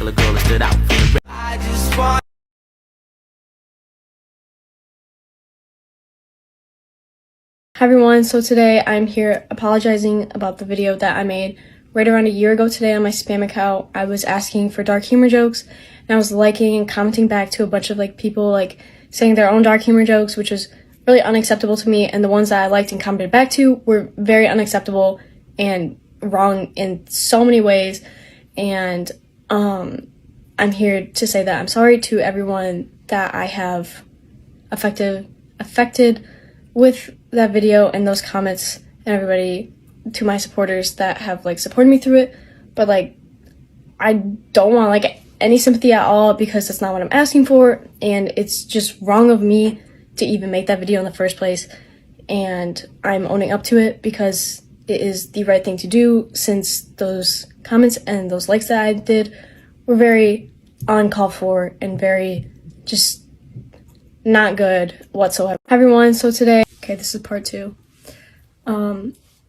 particular girl that stood out from the rest. I just want. Hi everyone, so today I'm here apologizing about the video that I made right around a year ago today on my spam account. I was asking for dark humor jokes and I was liking and commenting back to a bunch of people saying their own dark humor jokes, which was really unacceptable to me, and the ones that I liked and commented back to were very unacceptable and wrong in so many ways. And I'm here to say that I'm sorry to everyone that I have affected with that video and those comments, and everybody, to my supporters that have supported me through it. But I don't want any sympathy at all, because that's not what I'm asking for, and it's just wrong of me to even make that video in the first place. And I'm owning up to it because it is the right thing to do, since those comments and those likes that I did were very uncalled for and very just not good whatsoever. Hi everyone, so today, this is part 2.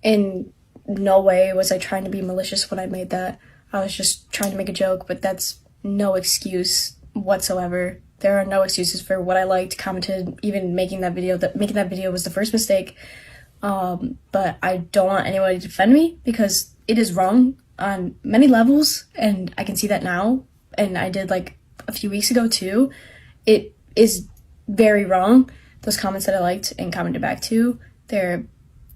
In no way was I trying to be malicious when I made that. I was just trying to make a joke, but that's no excuse whatsoever. There are no excuses for what I liked, commented, even making that video. Making that video was the first mistake. But I don't want anyone to defend me, because it is wrong on many levels, and I can see that now, and I did a few weeks ago too. It is very wrong. Those comments that I liked and commented back to, they're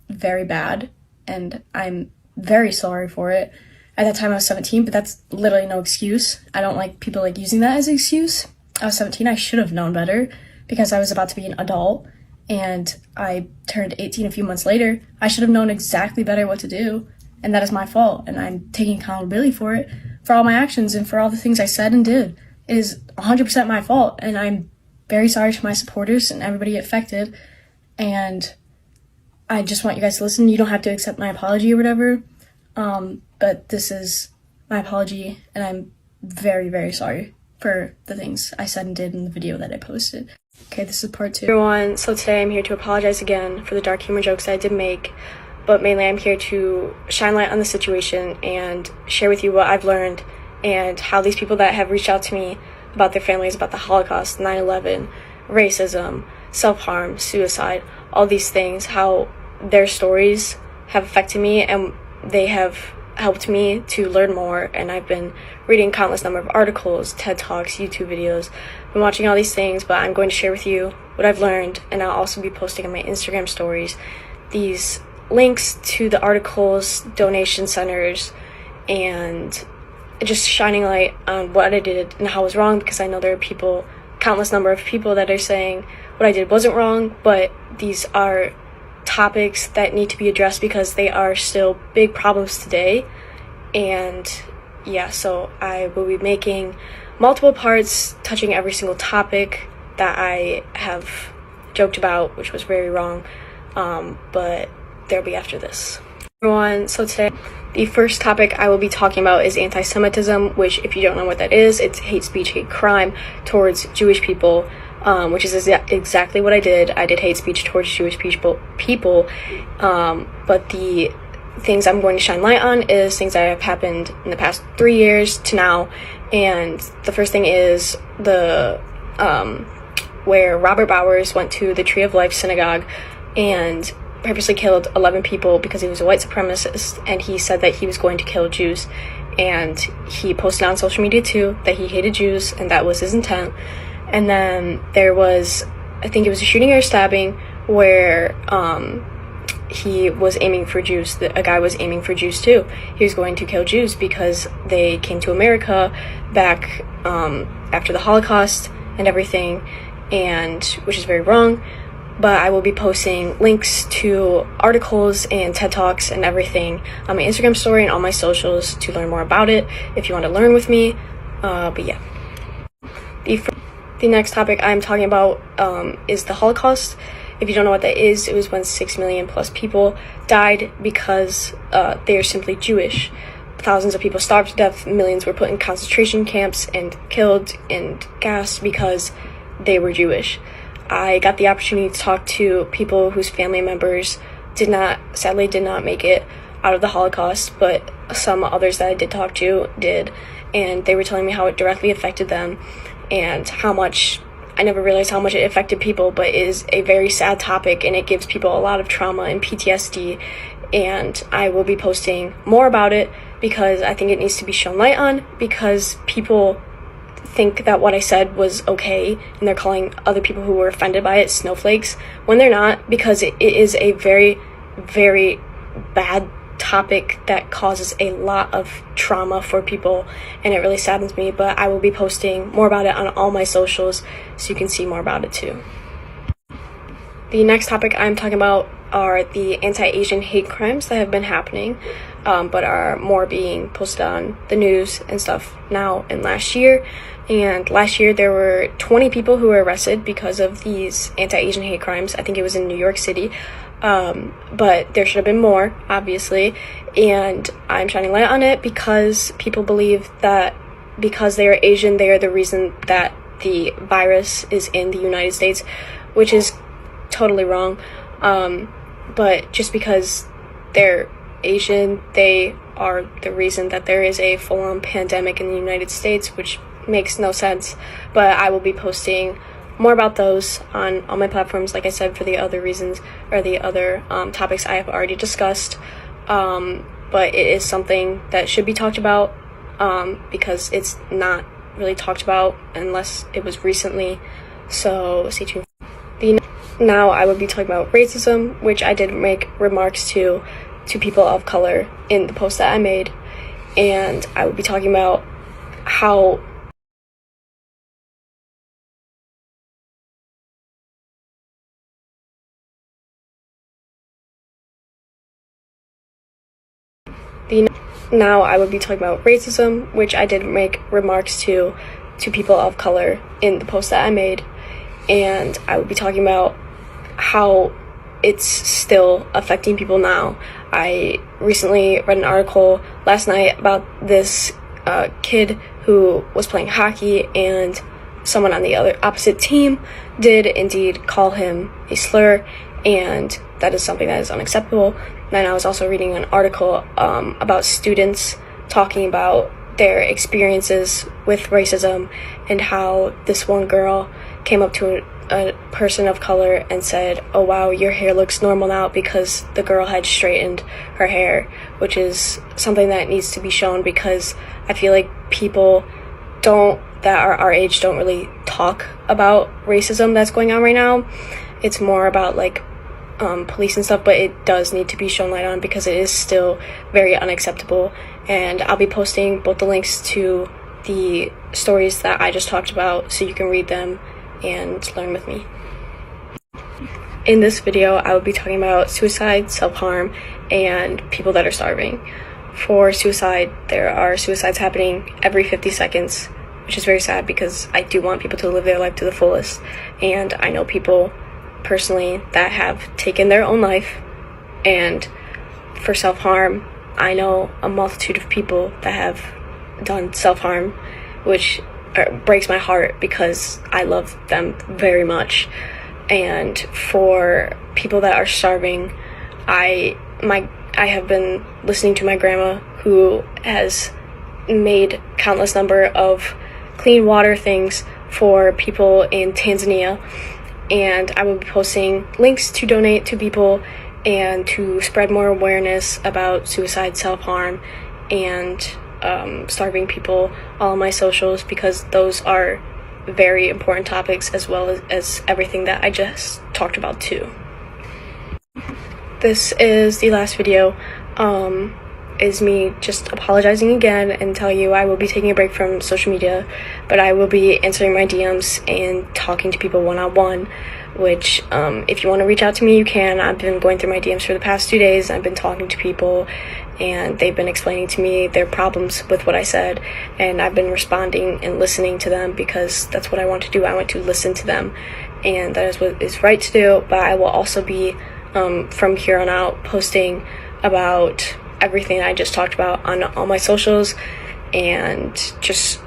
very bad, and I'm very sorry for it. At that time I was 17, but that's literally no excuse. I don't like people using that as an excuse. I was 17, I should have known better, because I was about to be an adult, and I turned 18 a few months later. I should have known exactly better what to do, and that is my fault, and I'm taking accountability for it, for all my actions and for all the things I said and did. It is 100% my fault, and I'm very sorry to my supporters and everybody affected, and I just want you guys to listen. You don't have to accept my apology or whatever, but this is my apology, and I'm very, very sorry for the things I said and did in the video that I posted. This is part 2. Everyone, so today I'm here to apologize again for the dark humor jokes that I did make, but mainly I'm here to shine light on the situation and share with you what I've learned, and how these people that have reached out to me about their families, about the Holocaust, 9/11, racism, self-harm, suicide, all these things, how their stories have affected me, and they have helped me to learn more. And I've been reading countless number of articles, TED Talks, YouTube videos, been watching all these things, but I'm going to share with you what I've learned, and I'll also be posting on my Instagram stories these links to the articles, donation centers, and just shining light on what I did and how it was wrong, because I know there are people, countless number of people, that are saying what I did wasn't wrong, but these are topics that need to be addressed because they are still big problems today. And yeah, so I will be making multiple parts touching every single topic that I have joked about, which was very wrong, but they'll be after this. Everyone, so today the first topic I will be talking about is anti-Semitism, which, if you don't know what that is, it's hate speech, hate crime towards Jewish people, which is exactly what I did. I did hate speech towards Jewish people, but the things I'm going to shine light on is things that have happened in the past 3 years to now. And the first thing is the where Robert Bowers went to the Tree of Life synagogue and purposely killed 11 people because he was a white supremacist, and he said that he was going to kill Jews, and he posted on social media too that he hated Jews, and that was his intent. And then there was, I think it was a shooting or a stabbing, where he was aiming for Jews. A guy was aiming for Jews too. He was going to kill Jews because they came to America back after the Holocaust and everything, and which is very wrong. But I will be posting links to articles and TED Talks and everything on my Instagram story and all my socials to learn more about it if you want to learn with me. But yeah. The next topic I'm talking about is the Holocaust. If you don't know what that is, it was when 6 million plus people died because they are simply Jewish. Thousands of people starved to death, millions were put in concentration camps and killed and gassed because they were Jewish. I got the opportunity to talk to people whose family members sadly did not make it out of the Holocaust, but some others that I did talk to did. and they were telling me how it directly affected them and how much I never realized how much it affected people, but it is a very sad topic and it gives people a lot of trauma and PTSD, and I will be posting more about it because I think it needs to be shown light on, because people think that what I said was okay and they're calling other people who were offended by it snowflakes when they're not, because it is a very, very bad topic that causes a lot of trauma for people, and it really saddens me. But I will be posting more about it on all my socials so you can see more about it too. The next topic I'm talking about are the anti-Asian hate crimes that have been happening, but are more being posted on the news and stuff now and last year. And last year there were 20 people who were arrested because of these anti-Asian hate crimes. I think it was in New York City. But there should have been more, obviously, and I'm shining light on it because people believe that because they are Asian, they are the reason that the virus is in the United States, which is totally wrong. But just because they're Asian, they are the reason that there is a full-on pandemic in the United States, which makes no sense. But I will be posting more about those on all my platforms, like I said, for the other reasons or the other topics I have already discussed. But it is something that should be talked about because it's not really talked about unless it was recently. So stay tuned. Now I would be talking about racism, which I did make remarks to people of color in the post that I made, and I would be talking about how Now I would be talking about racism, which I did make remarks to people of color in the post that I made, and I would be talking about how it's still affecting people now. I recently read an article last night about this kid who was playing hockey, and someone on the opposite team did indeed call him a slur, and that is something that is unacceptable. Then I was also reading an article about students talking about their experiences with racism and how this one girl came up to a person of color and said, "Oh wow, your hair looks normal now," because the girl had straightened her hair, which is something that needs to be shown, because I feel like people that are our age don't really talk about racism that's going on right now. It's more about like police and stuff, but it does need to be shown light on because it is still very unacceptable. And I'll be posting both the links to the stories that I just talked about so you can read them and learn with me. In this video, I will be talking about suicide, self-harm, and people that are starving. For suicide, there are suicides happening every 50 seconds, which is very sad because I do want people to live their life to the fullest. And I know people personally that have taken their own life. And for self-harm, I know a multitude of people that have done self-harm, which breaks my heart because I love them very much. And for people that are starving, I have been listening to my grandma, who has made countless number of clean water things for people in Tanzania, and I will be posting links to donate to people and to spread more awareness about suicide, self-harm, and starving people all on my socials, because those are very important topics, as well as everything that I just talked about too. This is the last video. Is me just apologizing again and tell you I will be taking a break from social media, but I will be answering my DMs and talking to people one-on-one, which if you want to reach out to me, you can. I've been going through my DMs for the past 2 days. I've been talking to people and they've been explaining to me their problems with what I said, and I've been responding and listening to them because that's what I want to do. I want to listen to them, and that is what is right to do. But I will also be from here on out posting about everything I just talked about on all my socials, and just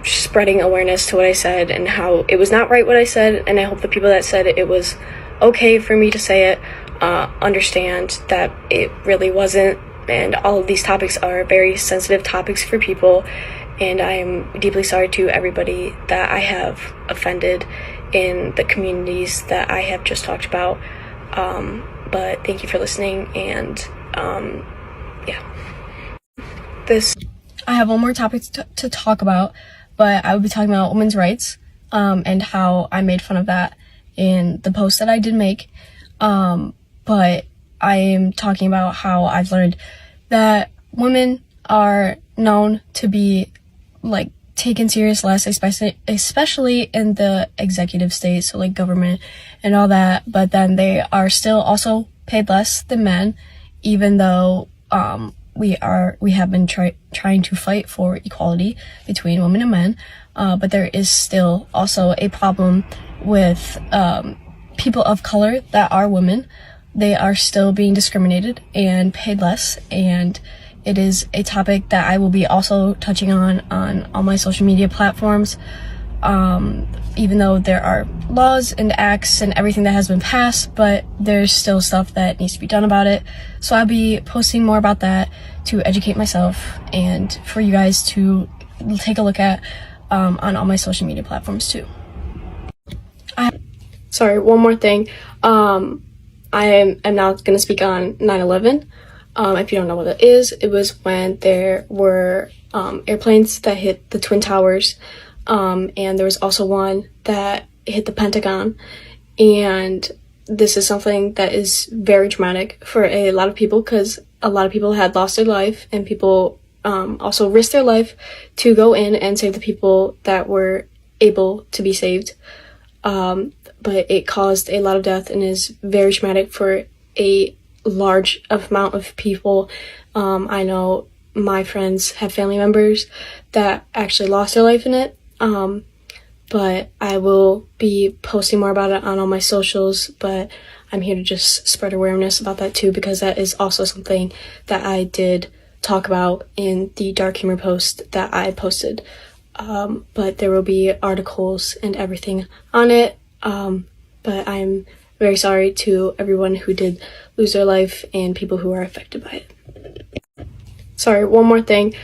spreading awareness to what I said and how it was not right what I said. And I hope the people that said it was okay for me to say it understand that it really wasn't. And all of these topics are very sensitive topics for people, and I am deeply sorry to everybody that I have offended in the communities that I have just talked about. But thank you for listening, and yeah. I have one more topic to talk about, but I will be talking about women's rights, and how I made fun of that in the post that I did make. But I am talking about how I've learned that women are known to be like taken serious less, especially in the executive state, so like government and all that, but then they are still also paid less than men, even though we have been trying to fight for equality between women and men, but there is still also a problem with people of color that are women. They are still being discriminated and paid less, and it is a topic that I will be also touching on all my social media platforms. Even though there are laws and acts and everything that has been passed, but there's still stuff that needs to be done about it. So I'll be posting more about that to educate myself and for you guys to take a look at on all my social media platforms too. Sorry, one more thing. I am now going to speak on 9/11. If you don't know what it is, it was when there were airplanes that hit the Twin Towers, and there was also one that hit the Pentagon. And this is something that is very traumatic for a lot of people, because a lot of people had lost their life, and people also risked their life to go in and save the people that were able to be saved. But it caused a lot of death and is very traumatic for a large amount of people. I know my friends have family members that actually lost their life in it. But I will be posting more about it on all my socials, but I'm here to just spread awareness about that too, because that is also something that I did talk about in the dark humor post that I posted. But there will be articles and everything on it. But I'm very sorry to everyone who did lose their life and people who are affected by it. Sorry, one more thing.